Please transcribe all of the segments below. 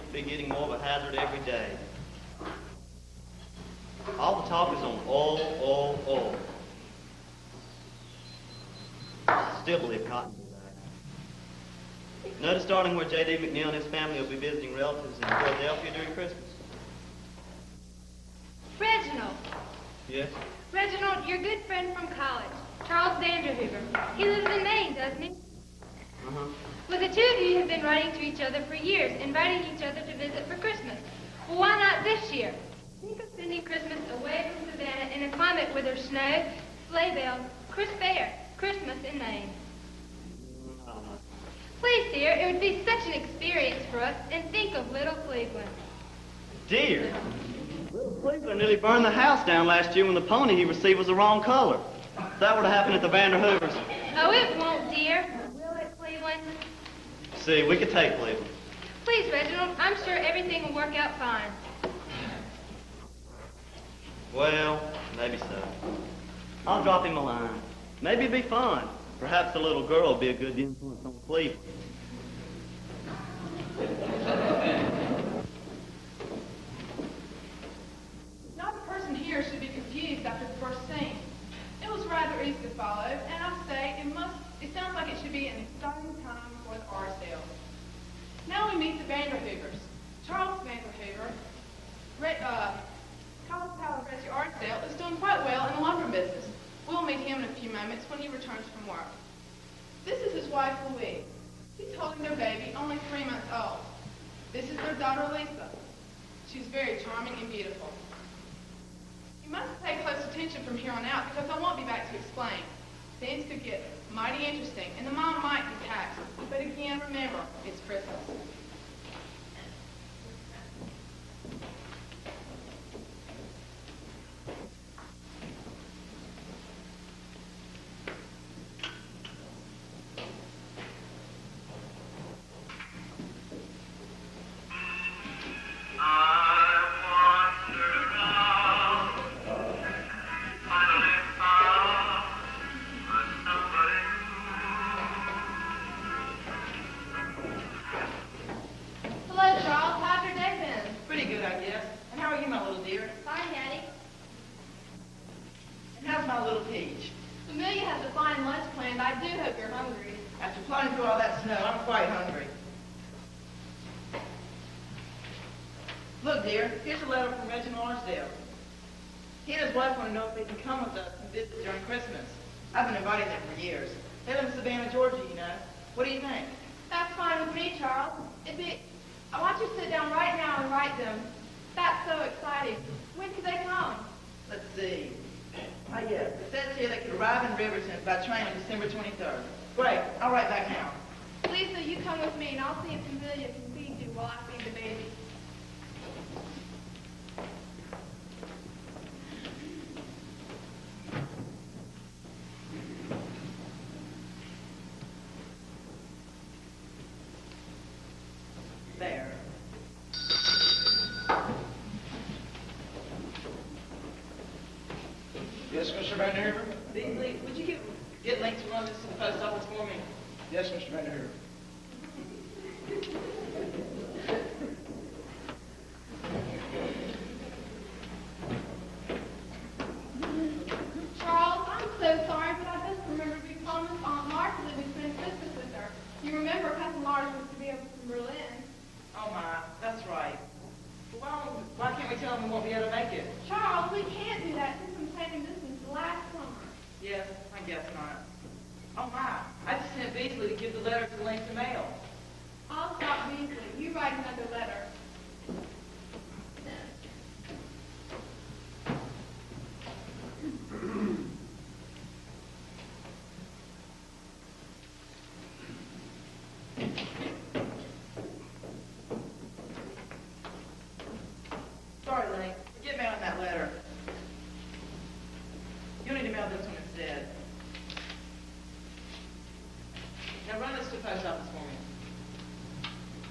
to be getting more of a hazard every day. All the talk is on oil. Still believe cotton will be back. Notice, darling, where J.D. McNeil and his family will be visiting relatives in Philadelphia during Christmas. Reginald. Yes? Reginald, your good friend from college, Charles Vanderhoover. He lives in Maine, doesn't he? Uh-huh. Well, the two of you have been writing to each other for years, inviting each other to visit for Christmas. Well, why not this year? Think of spending Christmas away from Savannah in a climate where there's snow, sleigh bells, crisp air, Christmas in Maine. Please, dear, it would be such an experience for us, and think of little Cleveland. Dear, little Cleveland nearly burned the house down last year when the pony he received was the wrong color. That would have happened at the Vanderhoovers. Oh, it won't, dear. Will it, Cleveland? See, we could take Cleveland. Please, Reginald, I'm sure everything will work out fine. Well, maybe so. I'll drop him a line. Maybe it'd be fun. Perhaps the little girl will be a good influence on Cleveland. Not a person here should be confused after the first scene. It was rather easy to follow, and I say it sounds like it should be an exciting time for the Arsdales. Now we meet the Vanderhoovers. Charles Vanderhoover, college pal Reggie Arsdale, is doing quite well in the lumber business. We'll meet him in a few moments when he returns from work. This is his wife, Louise. He's holding their baby, only 3 months old. This is their daughter, Lisa. She's very charming and beautiful. You must pay close attention from here on out because I won't be back to explain. Things could get mighty interesting, and the mom might be taxed. But again, remember, it's Christmas. Look, dear, here's a letter from Reginald Arsdale. He and his wife want to know if they can come with us and visit during Christmas. I've been inviting them for years. They live in Savannah, Georgia, you know. What do you think? That's fine with me, Charles. I want you to sit down right now and write them. That's so exciting. When could they come? Let's see. Oh, yes. It says here they could arrive in Riverton by train on December 23rd. Great. I'll write back now. Lisa, you come with me, and I'll see if Amelia can feed you while I feed the baby. There. Yes, Mr. Vanderhoover? Beasley, would you get links to run this to the post office for me? Yes, Mr. Vanderhoover. Charles, I'm so sorry, but I just remembered we promised Aunt Martha that we'd spend Christmas with her. You remember Cousin Martha was to be over from Berlin. Oh, my. That's right. Well, why can't we tell them we won't be able to make it? Charles, we can't do that since I'm planning this since last summer. Yes, I guess not. Oh, my. I just sent Beasley to give the letter to Lincoln Mail. I'll stop Beasley. You write another letter. Sorry, Lenny. Forget mailing that letter. You'll need to mail this one instead. Now run this to the post office for me.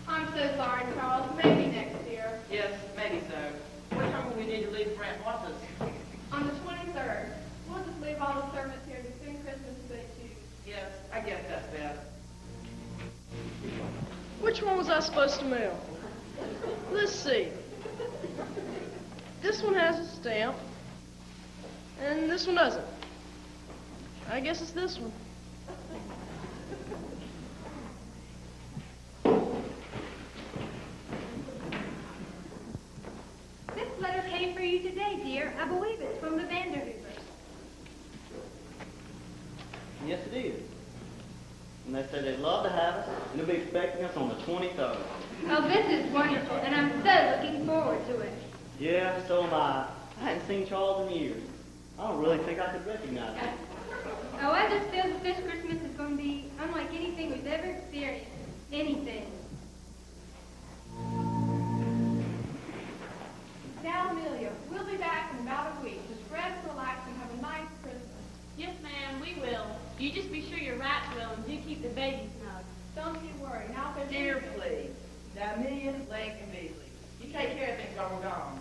I'm so sorry, Charles. Maybe next year. Yes, maybe so. What time will we need to leave for Aunt Martha's? On the 23rd. We'll just leave all the servants here to spend Christmas as they choose. Yes, I guess that's best. Which one was I supposed to mail? Let's see. This one has a stamp, and this one doesn't. I guess it's this one. This letter came for you today, dear. I believe it's from the Vanderhoovers. Yes, it is. And they said they'd love to have us, and they'll be expecting us on the 23rd. Oh, this is wonderful, and I'm so looking forward to it. Yeah, so am I. I hadn't seen Charles in years. I don't really think I could recognize him. Oh, I just feel that this Christmas is going to be unlike anything we've ever experienced. Anything. Now, Amelia, we'll be back in about a week. Just rest, relax, and have a nice Christmas. Yes, ma'am, we will. You just be sure you're right, Will, and do keep the babies snug. Don't you worry. Now, if there's Dear, please. Now, Amelia, Blake, and Beasley, you take care of things while we're gone.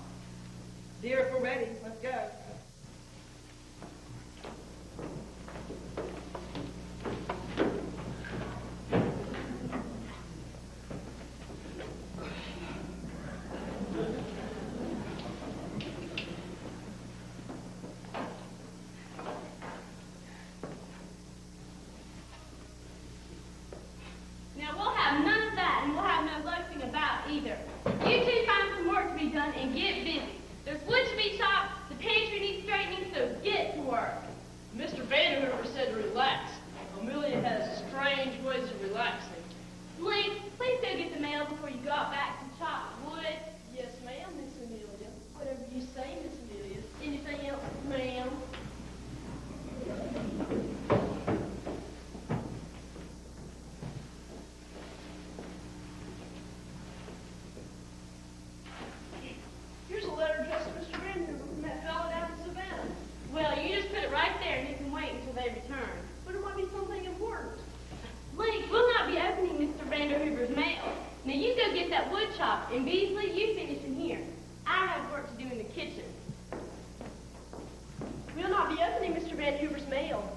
Dear, if we're ready, let's go. Now, we'll have none of that, and we'll have no loafing about either. You two find some work to be done and get busy. There's wood to be chopped, the pantry needs straightening, so get to work. Mr. Vanderhoover said relax. Amelia has strange ways of relaxing. Link, please go get the mail before you go out back to chop wood. Yes, ma'am, Miss Amelia. Whatever you say, Miss Amelia. Anything else, ma'am? Here's a letter addressed to Mr. Vanderhoover from that fellow down in Savannah. Well, you just put it right there, and you can wait until they return. But it might be something important. Link, we'll not be opening Mr. Vanderhoover's mail. Now, you go get that wood chopped, and Beasley, you finish in here. I have work to do in the kitchen. We'll not be opening Mr. Vanderhoover's mail.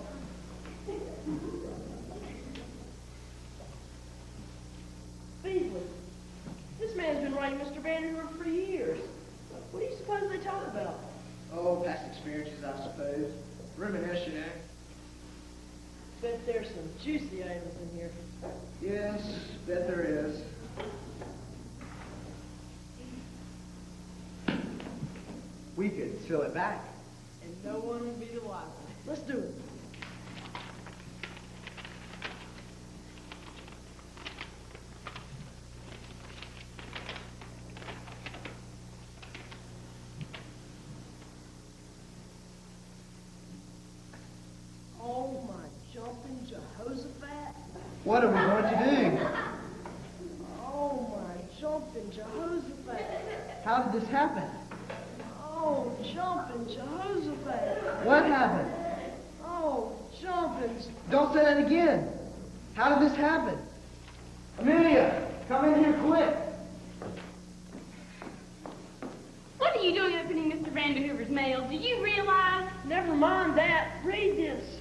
Beasley, this man's been writing Mr. Vanderhoover for years. What do you suppose they talk about? Oh, past experiences, I suppose. Reminisce, you know. Bet there's some juicy items in here. Yes, bet there is. We could fill it back. And no one will be the wiser. Let's do it. Oh, my jumping Jehoshaphat. What are we going to do? Oh, my jumping Jehoshaphat. How did this happen? Oh, jumping Jehoshaphat. What happened? Oh, jumping. Don't say that again. How did this happen? Amelia, come in here quick. What are you doing opening Mr. Vanderhoover's mail? Do you realize? Never mind that. Read this.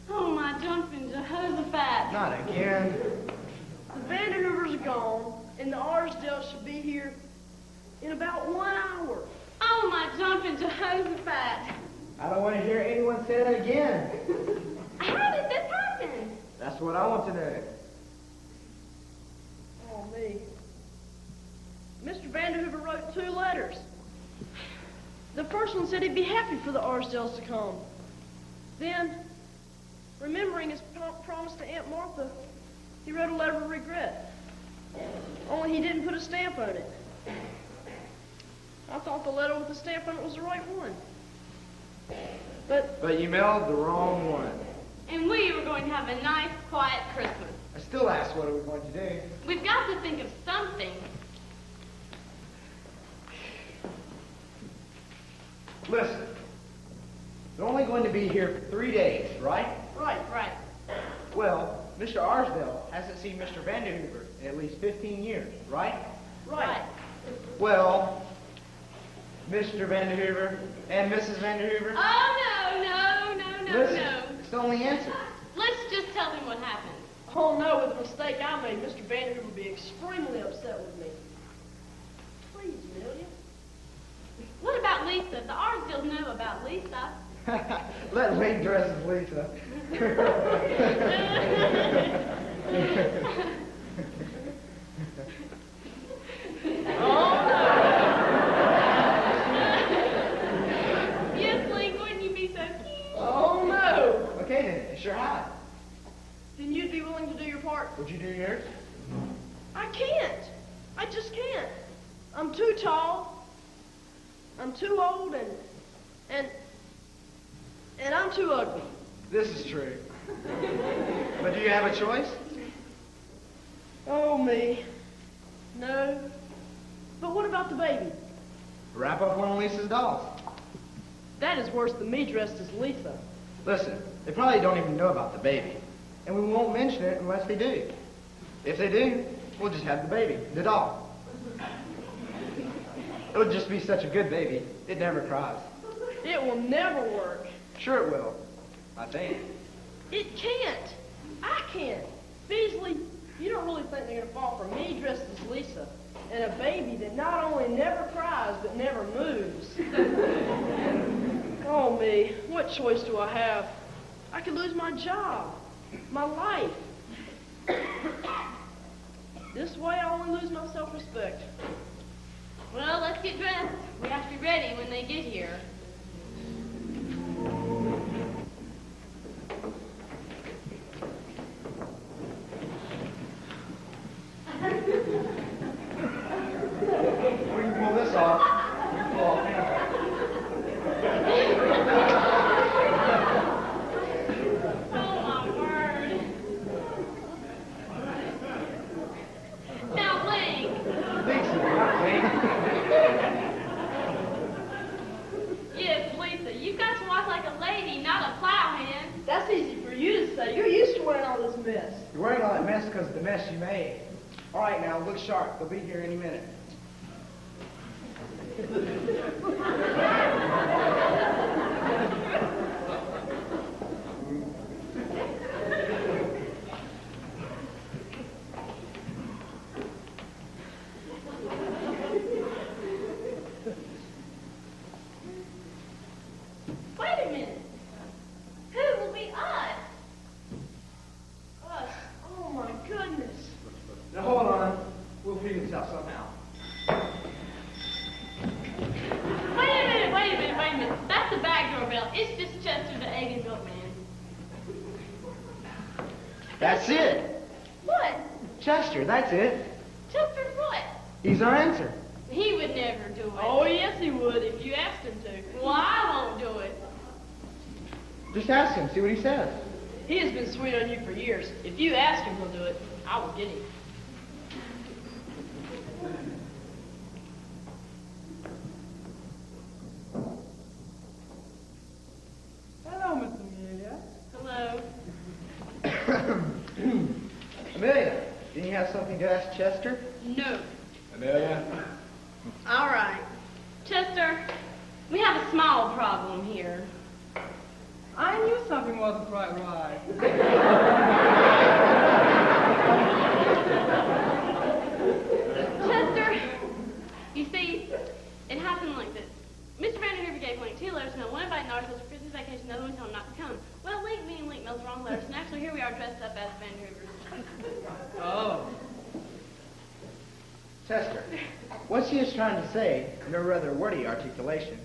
Oh, my jumping Jehoshaphat. Not again. The Vanderhoovers are gone, and the Arsdale should be here in about 1 hour. Oh, my jumping Jehoshaphat. I don't want to hear anyone say that again. How did this happen? That's what I want to know. Oh, me. Mr. Vanderhoover wrote 2 letters. The first one said he'd be happy for the Arsdales to come. Then, remembering his promise to Aunt Martha, he wrote a letter of regret. Only he didn't put a stamp on it. I thought the letter with the stamp on it was the right one. But you mailed the wrong one. And we were going to have a nice, quiet Christmas. I still ask, what are we going to do? We've got to think of something. Listen, they're only going to be here for 3 days, right? Right. Well, Mr. Arsdale hasn't seen Mr. Vanderhoover in at least 15 years, right? Right. Well, Mr. Vanderhoover and Mrs. Vanderhoover. Oh, no. Listen, it's the only answer. Let's just tell him what happened. Oh no, with the mistake I made, Mr. Vanderhoof would be extremely upset with me. Please, Amelia. What about Lisa? The Arsdales know about Lisa. Let Lee dress as Lisa. Yes, Link, wouldn't you be so cute? Oh no! Okay then, it's your hide. Then you'd be willing to do your part? Would you do yours? I can't. I just can't. I'm too tall. I'm too old and I'm too ugly. This is true. But do you have a choice? Oh, me. No. But what about the baby? Wrap up one of Lisa's dolls. That is worse than me dressed as Lisa. Listen, they probably don't even know about the baby. And we won't mention it unless they do. If they do, we'll just have the baby, the doll. It'll just be such a good baby, it never cries. It will never work. Sure it will. I think. It can't. I can't. Beasley, you don't really think they're going to fall for me dressed as Lisa and a baby that not only never cries but never moves. Oh, me. What choice do I have? I could lose my job, my life. This way I only lose my self-respect. Well, let's get dressed. We have to be ready when they get here. We can pull this off. We can pull off him. Oh, my word. Now, Link. Lisa, not Link. Yes, Lisa, you've got to walk like a lady, not a plowhand. That's easy for you to say. You're used to wearing all this mess. You're wearing all that mess because of the mess you made. All right, now, look sharp. They'll be here any minute. Wait a minute. Who will be us? Us. Oh, my goodness. Now, hold on. We'll figure this out somehow. Wait a minute. That's the back door bell. It's just Chester, the egg and milkman. That's it. What? Chester, that's it. Chester what? He's our answer. He would never do it. Oh, yes, he would if you asked him to. Well, I won't do it. Just ask him, see what he says. He has been sweet on you for years. If you ask him, he'll do it. I will get him. Hello, Miss Amelia. Hello. Amelia, didn't you have something to ask Chester? No. Amelia? All right. Chester, we have a small problem here. I knew something wasn't quite right. Chester, you see, it happened like this. Mr. Vanderhoover gave Link 2 letters, and one invited Narsville for Christmas vacation, the other one told him not to come. Well, Link, being Link, mails the wrong letters, and actually here we are dressed up as Vanderhoovers. Oh. Chester, what she is trying to say, in her rather wordy articulation,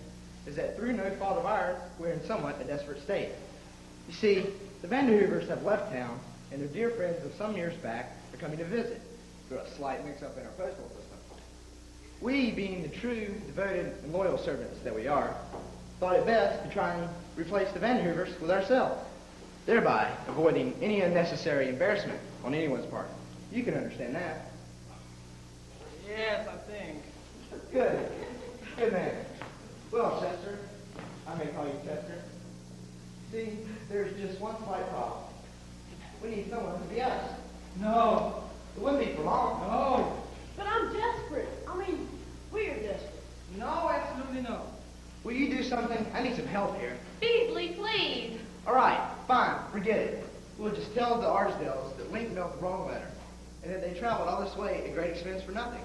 is that through no fault of ours, we're in somewhat a desperate state. You see, the Vanderhoovers have left town, and their dear friends of some years back are coming to visit, through a slight mix-up in our postal system. We, being the true, devoted, and loyal servants that we are, thought it best to try and replace the Vanderhoovers with ourselves, thereby avoiding any unnecessary embarrassment on anyone's part. You can understand that. Yes, I think. Good. Good man. Well, Chester, I may call you Chester. See, there's just one slight problem. We need someone to be us. No. It wouldn't be for long. No. But I'm desperate. I mean, we're desperate. No, absolutely no. Will you do something? I need some help here. Beasley, please. All right, fine. Forget it. We'll just tell the Arsdales that Link Milk wrong letter. And that they traveled all this way at great expense for nothing.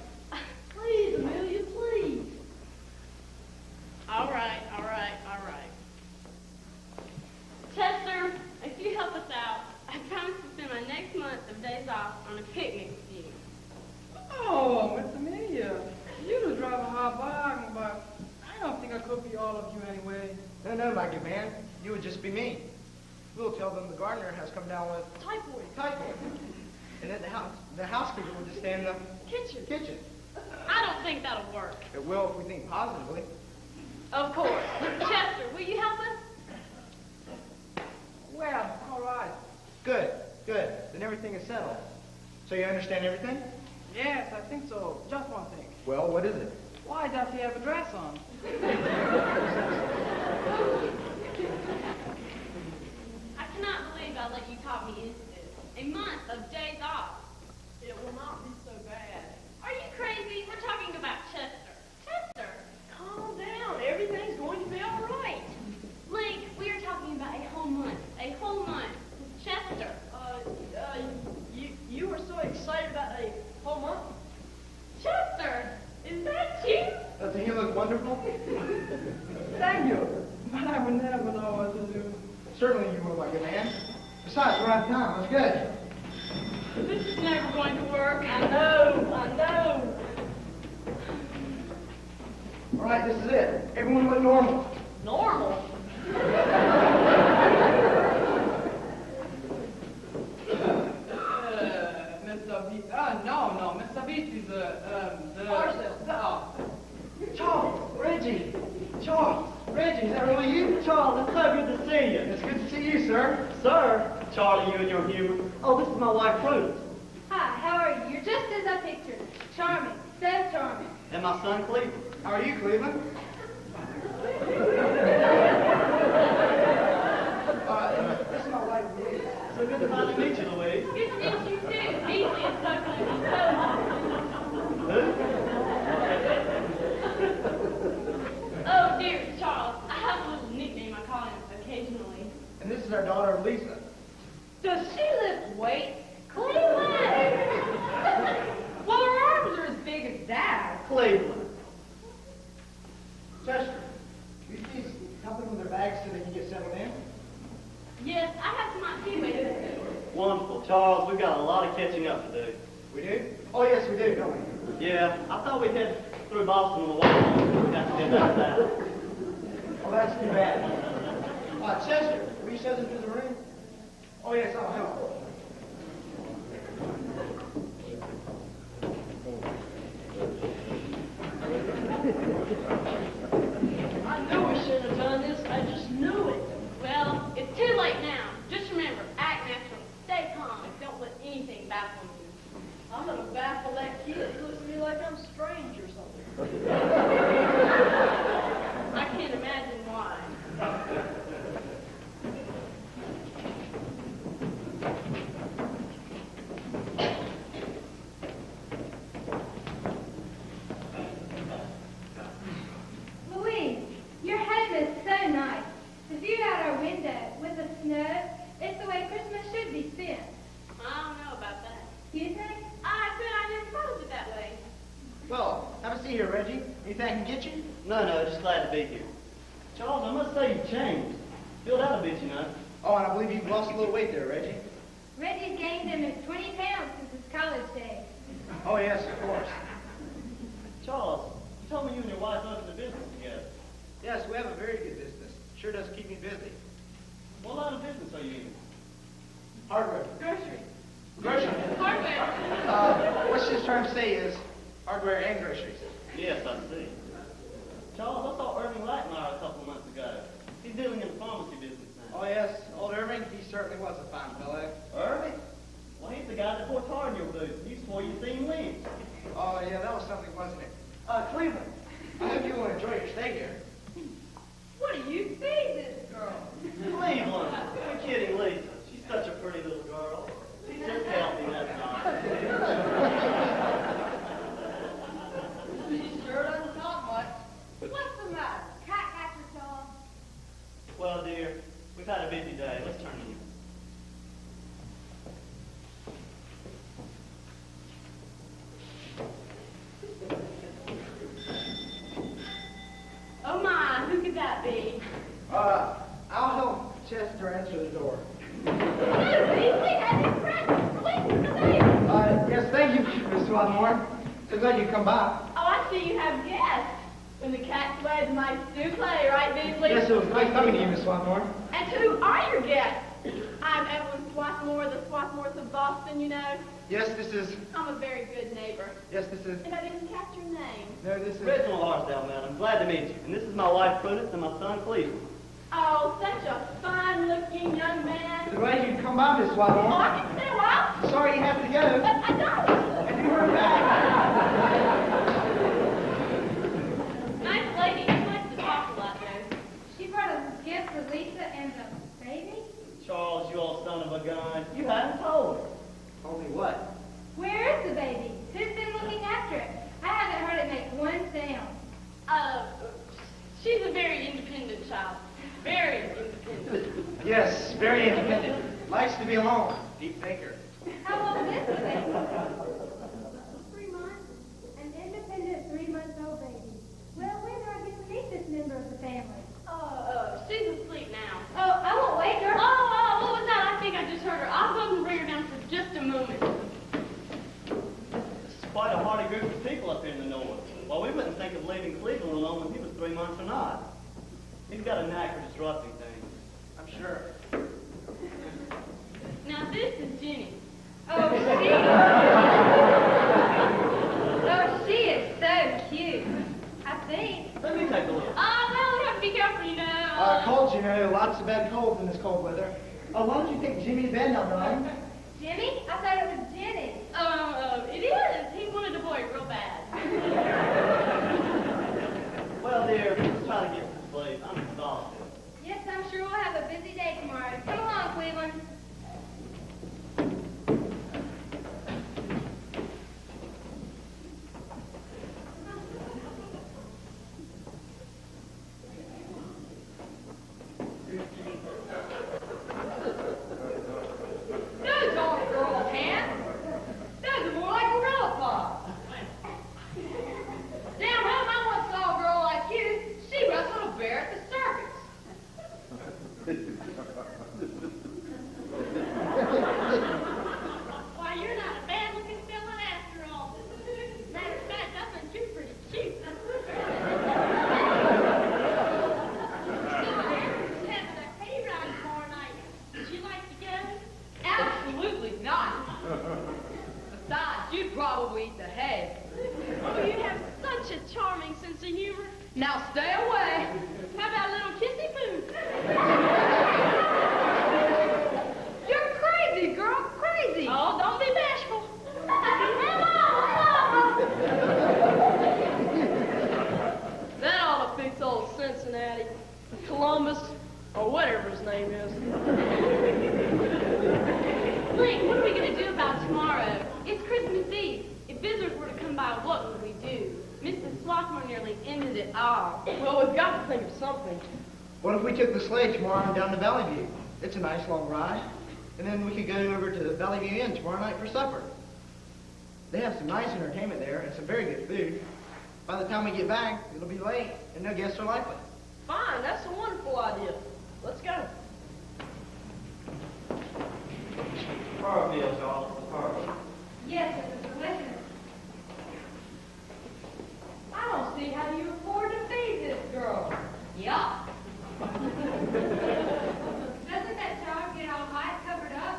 Please, Amelia, please. All right. Chester, if you help us out, I promise to spend my next month of days off on a picnic with you. Oh, Miss Amelia, you just drive a hard bargain, but I don't think I could be all of you anyway. No, my good man. You would just be me. We'll tell them the gardener has come down with typhoid. And then the housekeeper will just stay in the kitchen. I don't think that'll work. It will if we think positively. Of course. Chester, will you help us? Well, all right. Good. Then everything is settled. So you understand everything? Yes, I think so. Just one thing. Well, what is it? Why does he have a dress on? I cannot believe I let you talk me into this. A month of days off. It will not be so bad. Are you crazy? We're talking about Chester. Chester! Calm down. Everything's going to be all right. Link, we are talking about a whole month. A whole month. Chester. You were so excited about a whole month? Chester! Is that you? Doesn't he look wonderful? Thank you. But I would never know what to do. Certainly you will, my good man. Besides, we're out of town. That's good. This is never going to work. I know. All right, this is it. Everyone look normal. Normal? Mr. Beast is the... Marcel. Charles, Reggie, is that really you? Charles, it's so good to see you. It's good to see you, sir. Sir, Charlie, you and your humor. Oh, this is my wife, Prudence. Hi, how are you? You're just as I pictured. Charming, so charming. And my son, Cleveland. How are you, Cleveland? This is my wife, Louise. So good to finally meet you, Louise. Good to meet you too. Easily and so close. Oh, dear Charles, I have a little nickname I call him occasionally. And this is our daughter, Lisa. Does she lift weights? Cleveland! Well, her arms are as big as that. Cleveland. Chester, will you please help them with their bags so they can get settled in? Yes, I have some IT with it. Wonderful. Charles, we've got a lot of catching up to do. We do? Oh, yes, we do, don't we? Yeah, I thought we'd head through Boston on the way. We got to do that. Oh, that's too bad. Chester, will you show them to the room? Oh, yes, I'll help. I knew we shouldn't have done this. I just knew it. Well, it's too late now. Just remember, act natural. Stay calm. Don't let anything baffle you. I'm going to baffle that kid. He looks at me like I'm strange or something. I can't imagine why. Louise, your home is so nice. The view out our window with the snow, it's the way Christmas should be spent. I don't know about that. You think? I said I never thought of it that way. Well, have a seat here, Reggie. Anything I can get you? No, just glad to be here. Charles, I must say you've changed. Filled out a bit, you know. Oh, and I believe you've lost a little weight there, Reggie. Reggie's gained him 20 pounds since his college days. Oh, yes, of course. Charles, you told me you and your wife opened a business together. Yes, we have a very good business. Sure does keep me busy. What line of business are you in? Hardware. Grocery. Grocery. Hardware. What she's trying to say is hardware and groceries. Yes, I see. Charles, I saw Irving Lackmeyer a couple of months ago. He's dealing in the pharmacy business now. Oh, yes, old Irving, he certainly was a fine fellow. Irving? Well, he's the guy that poured tar in your boots. You swore you'd seen Lynch. Oh, yeah, that was something, wasn't it? Cleveland, I hope you will enjoy your stay here. What do you see, this girl? Cleveland. You're kidding, Lisa. She's such a pretty little girl. She's just healthy, that's all. She sure doesn't talk much. What's the matter? Cat after Charles? Well, dear, we've had a busy day. Let's turn in. So glad you come by. Oh, I see you have guests. When the cat's laid, the mice do play, right, Beasley? Yes, it was nice talking to you, Miss Swarthmore. And who are your guests? I'm Evelyn Swarthmore, the Swarthmores of Boston, you know. Yes, this is... I'm a very good neighbor. Yes, this is... And I didn't catch your name. No, this is... Reginald Arsdale, madam. Glad to meet you. And this is my wife, Prudence, and my son, Cleveland. Oh, such a fine-looking young man. So glad you could come by, Miss Oh, Swarthmore. I can stay a while. Sorry you have to go. But I don't. And you heard back. Nice lady. She likes to talk a lot, though. She brought us a gift for Lisa and the baby. Charles, you old son of a gun. You hadn't told her. Told me what? Where is the baby? Who's been looking after it? I haven't heard it make one sound. She's a very independent child. Very independent. Yes, very independent. Likes to be alone. Pete Baker. How old is the baby? 3 months. An independent 3-month-old baby. Well, when do I get to meet this member of the family? She's asleep now. Oh, I won't wake her. What was that? I think I just heard her. I'll go and bring her down for just a moment. This is quite a hearty group of people up here in the north. Well, we wouldn't think of leaving Cleveland alone when he was 3 months or not. He's got a knack for disrupting things. I'm sure. Now, this is Jenny. Oh, she is so cute. I think. Let me take a look. Well, you have to be careful, you know. Colds, you know, lots of bad colds in this cold weather. Why don't you take Jimmy to bed now, darling? Jimmy? I thought it was Jenny. It is. He wanted a boy real bad. Well, dear, let's try to get to sleep. I'm exhausted. Yes, I'm sure we'll have a busy day tomorrow. Come along, Cleveland. Those aren't girl pants. Those are more like gorilla paws. Damn, well, I once saw a girl like you. She wrestled a bear at the circus. Why, you're not a bad-looking villain after all. Matter of fact, I think you're pretty cute. Still, having a hayride tomorrow night. Would you like to go? Absolutely not. Besides, you'd probably eat the hay. Oh, you have such a charming sense of humor. Now stay away. How about a little kissy poo? You're crazy, girl, crazy. Oh, don't be bashful. That ought to fix old Cincinnati, Columbus, or whatever his name is. Link, what are we going to do about tomorrow? It's Christmas Eve. If visitors were to come by, what would we do? Mrs. Swarthmore nearly ended it all. Well, we've got to think of something. What if we took the sleigh tomorrow down to Valley View? It's a nice long ride. And then we could go over to the Valley View Inn tomorrow night for supper. They have some nice entertainment there and some very good food. By the time we get back, it'll be late and no guests are likely. Fine, that's a wonderful idea. Let's go. Tomorrow, Bill, Charles. Tomorrow. Yes, it was delicious. I don't see how you afford to feed this girl. Yuck. Doesn't that child get all hot covered up?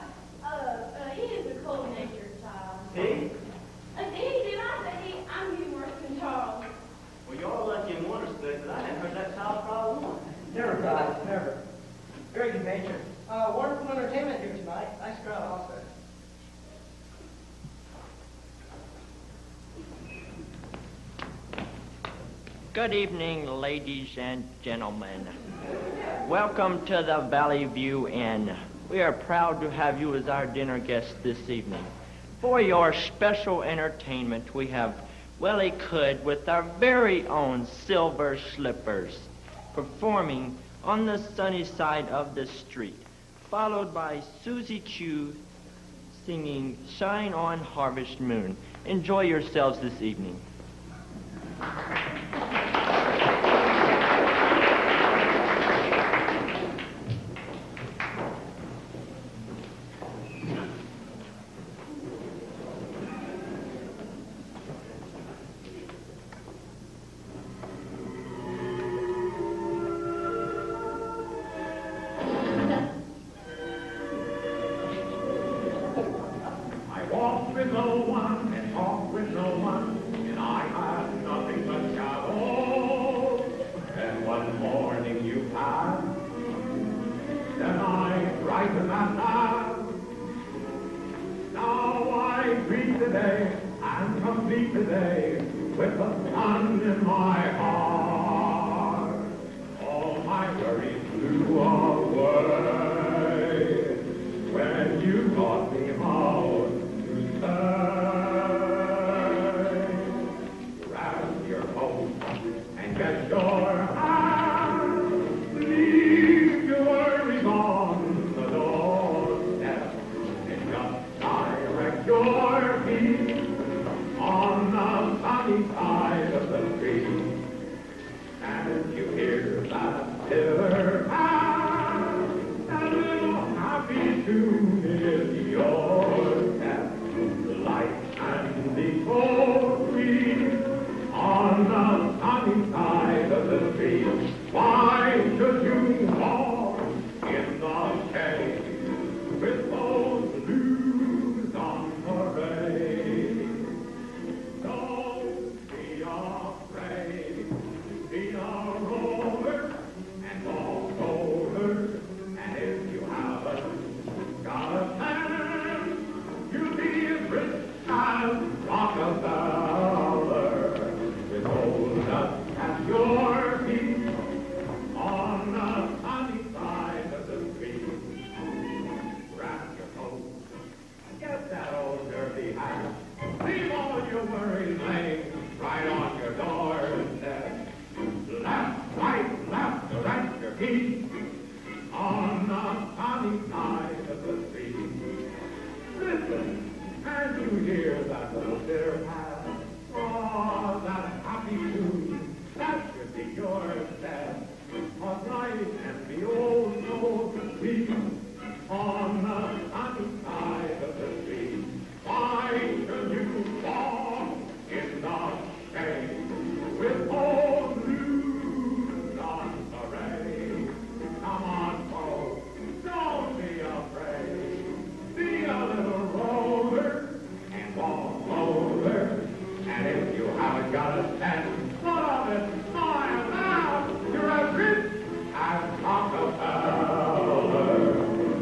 He is a cold-natured child. He? Did I say I'm humorous than Charles? Well, you're lucky in one respect, but I hadn't heard that child cry once. Never guys, never. Very good nature. Wonderful entertainment here tonight. Nice crowd also. Good evening, ladies and gentlemen. Welcome to the Valley View Inn. We are proud to have you as our dinner guest this evening. For your special entertainment, we have Willie Cood with our very own Silver Slippers performing On the Sunny Side of the Street, followed by Susie Q singing Shine On Harvest Moon. Enjoy yourselves this evening. today, I'm complete today, with the sun in my heart. All my worries flew away when you taught me how to say. Grab your coat and get your hat, leave your worries on the doorstep, and just direct your feet on the sunny side of the street. And you hear that pillar pass, that little happy tune is yours. The light and the cold breeze on the sunny side of the street. Why should you walk in the shade with those blues on parade? Don't be afraid. Be a roller and walk over. And if you haven't got a chance, you'll be as rich as Rockefeller, with gold dust at your feet on the sunny side of the street. Grab your coat, get that old derby hat, leave all your worries laying right on your doorstep. Left, right, direct your feet on the sunny side of the street. Listen, as you hear that little bitter path, oh, that happy tune, that should be your step. On life and the old soul to sleep on the sunny side of the street. Why should you walk in the shade with old blues on parade? Come on, folks, don't be afraid. Be a little roller and walk over. And if you haven't got a cent, put on it, smile now. You're as rich as Rockefeller,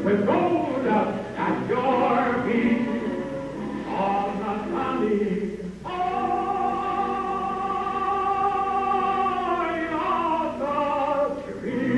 with gold dust at your feet on the sunny side of the street.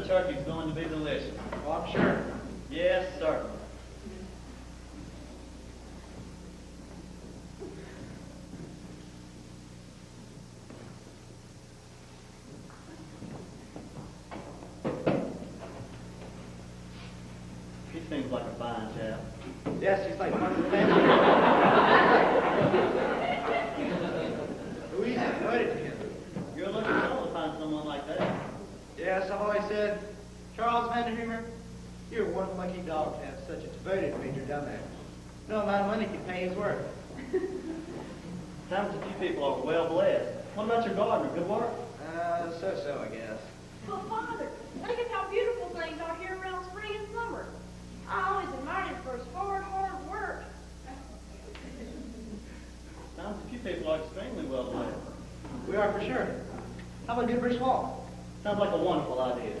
the turkey's going to be delicious. Oh, I'm sure. Yes, sir. He seems like a fine chap. Yes, he's like one of the family. Louise is devoted to him. You're a lucky fellow to find someone like that. Yes, I've always said, Charles Vanderhoover, you're one lucky dog to have such a devoted major down there. No amount of money can pay his worth. Sounds like you people are well blessed. What about your gardener? Good work? So, I guess. But Father, look at how beautiful things are here around spring and summer. I always admired him for his hard work. Sounds like you people are extremely well blessed. We are for sure. How about a good brisk walk? Sounds like a wonderful idea.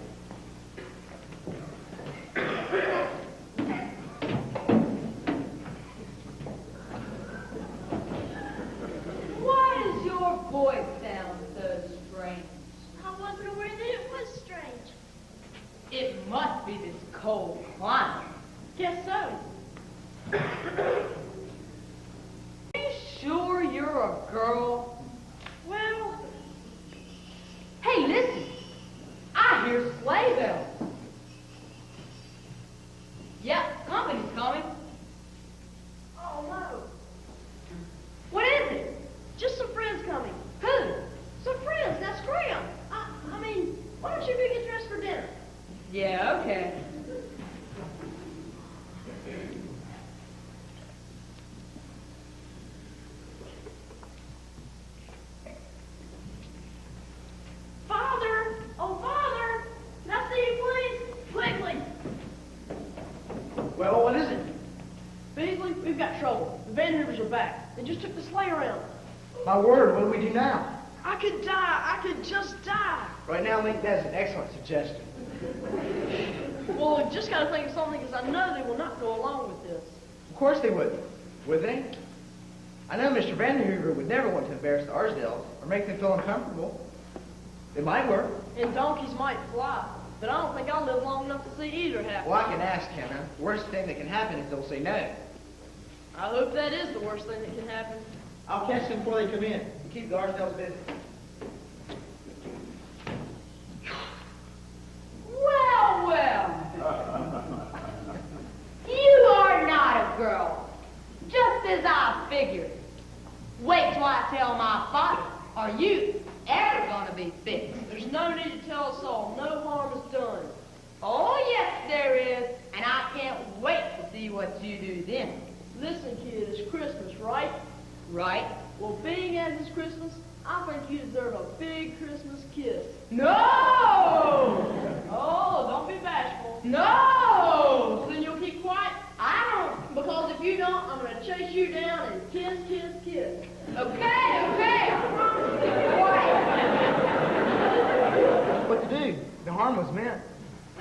Why does your voice sound so strange? I wasn't aware that it was strange. It must be this cold climate. Guess so. Are you sure you're a girl? Well, Hey, listen. I hear sleigh bells. Yep, company's coming. oh no. What is it? Just some friends coming. Who? Some friends, that's Graham. I mean, why don't you go get dressed for dinner? Yeah, okay. Father! Oh, Father! Can I see you, please? Quickly! Well, what is it? Beasley, we've got trouble. The Vanhoovers are back. They just took the sleigh around. My word, what do we do now? I could die. I could just die. Right now, Link, that's an excellent suggestion. Well, we've just got to think of something because I know they will not go along with this. Of course they wouldn't, would they? I know Mr. Vanderhoover would never want to embarrass the Arsdales or make them feel uncomfortable. It might work. And donkeys might fly, but I don't think I'll live long enough to see either happen. Well, I can ask Hannah. The worst thing that can happen is they'll say no. I hope that is the worst thing that can happen. I'll catch them before they come in and keep the Arsdales busy. Well. You are not a girl. Just as I figured. Wait till I tell my father, or you ever gonna be fixed. There's no need to tell us all. No harm is done. Oh, yes, there is. And I can't wait to see what you do then. Listen, kid, it's Christmas, right? Right? Well, being as it's Christmas, I think you deserve a big Christmas kiss. No! Oh, don't be bashful. No! Then you'll keep quiet? I don't. Because if you don't, I'm going to chase you down and kiss, kiss, kiss. Okay, I promise to be quiet. What to do? The harm was meant.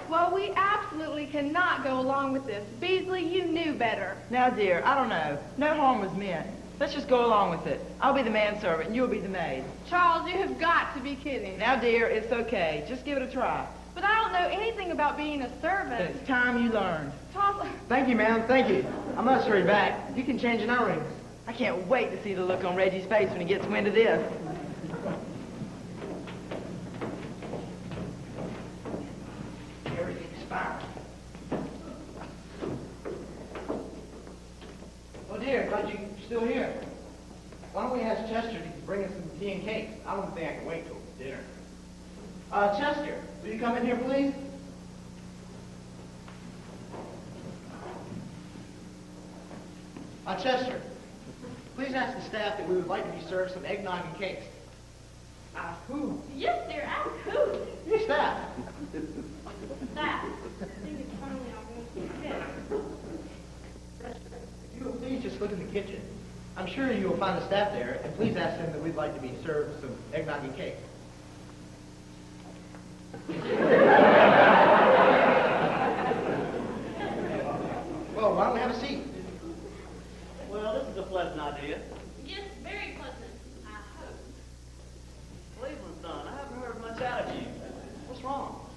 Well, we absolutely cannot go along with this. Beasley, you knew better. Now, dear, I don't know. No harm was meant. Let's just go along with it. I'll be the manservant and you'll be the maid. Charles, you have got to be kidding. Now, dear, it's okay. Just give it a try. But I don't know anything about being a But servant. it's time you learned. Tom, Thank you, ma'am. Thank you. I must hurry back. You can change in our rooms. I can't wait to see the look on Reggie's face when he gets wind of this. Everything's fine. Oh, dear, glad you're still here. Why don't we ask Chester to bring us some tea and cakes? I don't think I can wait till dinner. Chester, will you come in here, please? Chester, please ask the staff that we would like to be served some eggnog and cakes. Who? Yes, sir, I'm cool. Your staff. That. I think it's finally all If you will please just look in the kitchen. I'm sure you will find the staff there, and please ask them that we'd like to be served some eggnog and cake. Well, why don't we have a seat? Well, this is a pleasant idea. Yes, very pleasant, I hope. Cleveland, son, I haven't heard much out of you. What's wrong?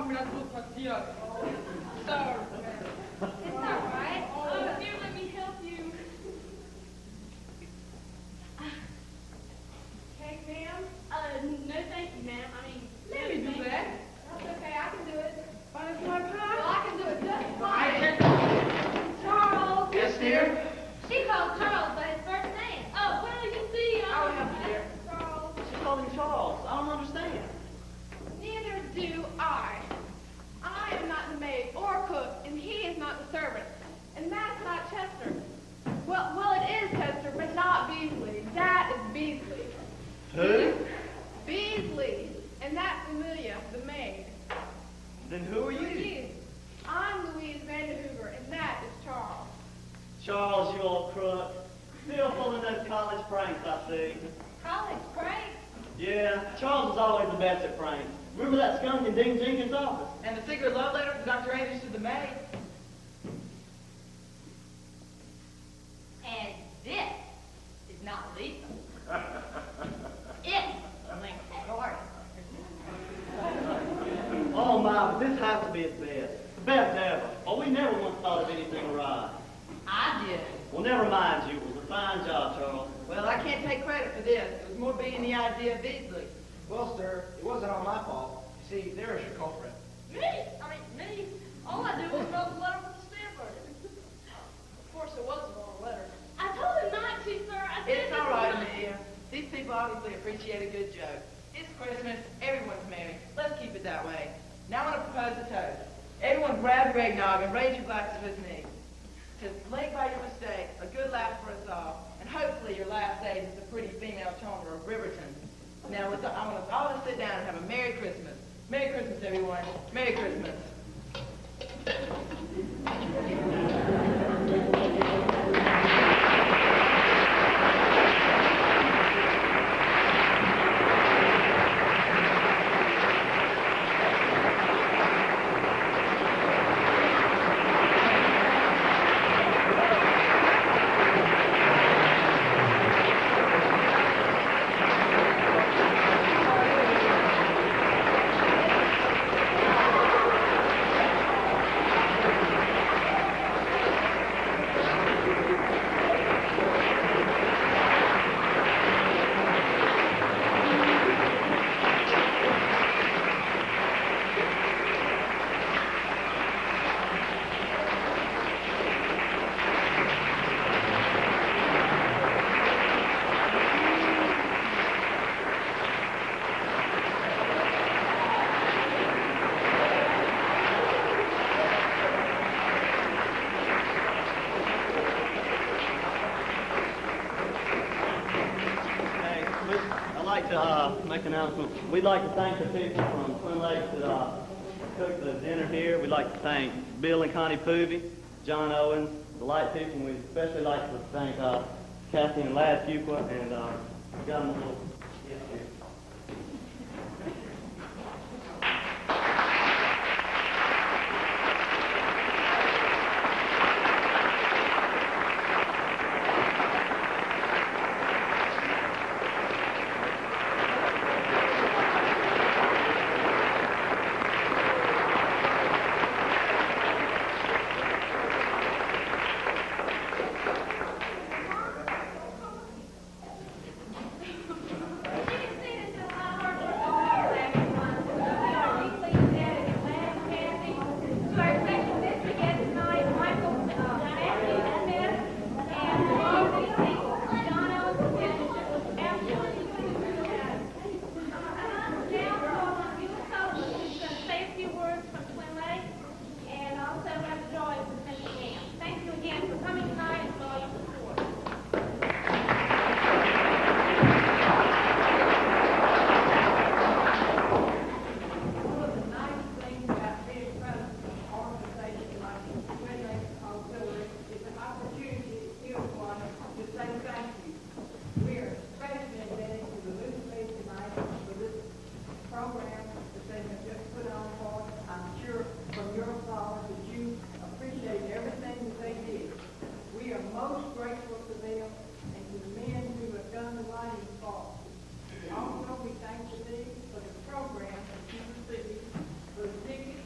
me las dos pastillas. Sorry. It's all right. Oh, dear, let me help you. Cake, ma'am? No thank you, ma'am. I mean, Let me do that. That's okay. I can do it. But it's my Well, pie. I can do it just fine. Charles. Yes, dear? She called Charles by his first name. oh, well, you see, I'll help you there. Charles. She called him Charles. I don't understand. Neither do I. I am not the maid or cook, and he is not the servant. And that's not Chester. Well, it is Chester, but not Beasley. That is Beasley. Who? Beasley. And that's Amelia, the maid. Then who are Who are you? you? I'm Louise Vanderhoover, and that is Charles. Charles, you old crook. Still pulling those college pranks, I see. College break. Yeah, Charles was always the best at pranks. Remember that skunk in Dean Jenkins' office? And the secret love letter to Dr. Andrews to the maid. And this is not legal. It's linked to Gordon. Oh my, but this has to be its best. The best ever. Oh, we never once thought of anything awry. I did. Well, never mind you. It was a fine job, Charles. Well, I can't take credit for this. It was more being the idea of Beasley. Well, sir, it wasn't all my fault. You see, there is your culprit. Me? Me? All I did was wrote the letter with the stamp on it. Of course, it was a long letter. I told him not to, sir. I said It's all right, Amelia. These people obviously appreciate a good joke. It's Christmas. Everyone's merry. Let's keep it that way. Now I want to propose a toast. Everyone grab your eggnog and raise your glasses with me. To late by your mistake, a good laugh for us all, and hopefully your last day is the pretty female charmer of Riverton. Now, I want us all to sit down and have a Merry Christmas. Merry Christmas, everyone. Merry Christmas. Make an announcement. We'd like to thank the people from Twin Lakes that cooked the dinner here. We'd like to thank Bill and Connie Poovey, John Owens, the light people, and we'd especially like to thank Kathy and Lad Fuqua, and we got them a little gift here. Also, we thank the league for the program in Cuba City, for the tickets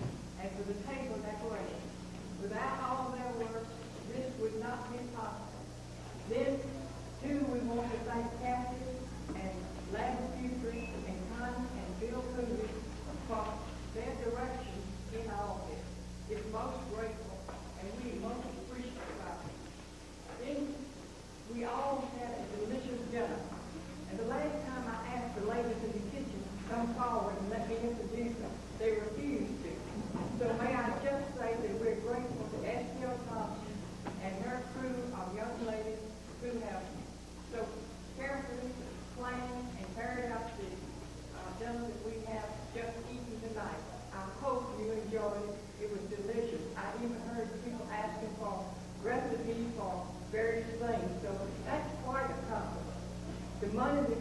in all this. It's most grateful, and we most appreciate about it. Then we all had a delicious dinner. And the last time I asked the ladies in the kitchen to come forward and let me introduce them, they refused to. So may I just say that we're grateful to S.L. Thompson and her crew of young ladies who have so carefully planned and carried out the dinner that we have just eaten tonight. I hope you enjoyed it. It was delicious. I even heard people asking for recipes for various things, so that's quite a compliment. The money that